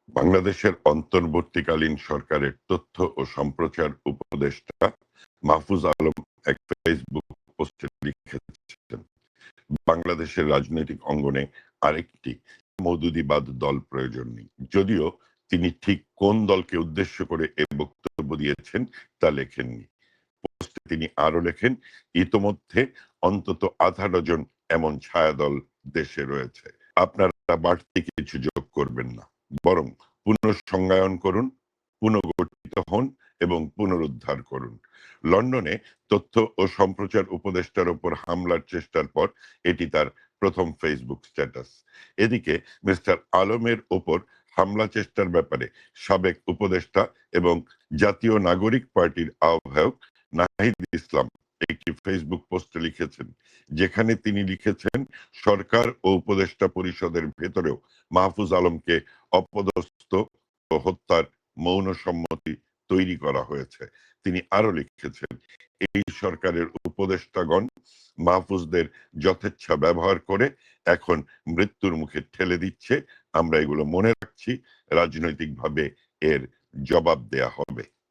বাংলাদেশের অন্তর্বর্তীকালীন সরকারের তথ্য ও সম্প্রচার উপদেষ্টা মাহফুজ আলম এক ফেসবুক পোস্টে লিখেছেন, বাংলাদেশের রাজনৈতিক অঙ্গনে আরেকটি মওদুদিবাদ দল প্রয়োজন নেই। যদিও তিনি ঠিক কোন দলকে উদ্দেশ্য করে এ বক্তব্য দিয়েছেন তা লেখেননি। পোস্টে তিনি আরো লেখেন, ইতোমধ্যে অন্তত আধা ডজন এমন ছায়াদল দেশে রয়েছে। আপনারা বাড়তি কিছু যোগ করবেন না, বরং পুনঃসংজ্ঞায়ন করুন, পুনর্গঠিত হন এবং পুনরুদ্ধার করুন। লন্ডনে তথ্য ও সম্প্রচার উপদেষ্টার উপর হামলার চেষ্টার পর এটি তার প্রথম ফেসবুক স্ট্যাটাস। এদিকে মিস্টার আলমের ওপর হামলা চেষ্টার ব্যাপারে সাবেক উপদেষ্টা এবং জাতীয় নাগরিক পার্টির আহ্বায়ক নাহিদ ইসলাম একটি ফেসবুক পোস্টে লিখেছেন, যেখানে তিনি লিখেছেন, সরকার ও উপদেষ্টা পরিষদের ভেতরেও মাহফুজ আলমকে অপদস্থ ও হত্যার মৌন সম্মতি তৈরি করা হয়েছে। তিনি আরো লিখেছেন, এই সরকারের উপদেষ্টাগণ মাহফুজদের যথেচ্ছা ব্যবহার করে এখন মৃত্যুর মুখে ঠেলে দিচ্ছে। আমরা এগুলো মনে রাখছি, রাজনৈতিকভাবে এর জবাব দেয়া হবে।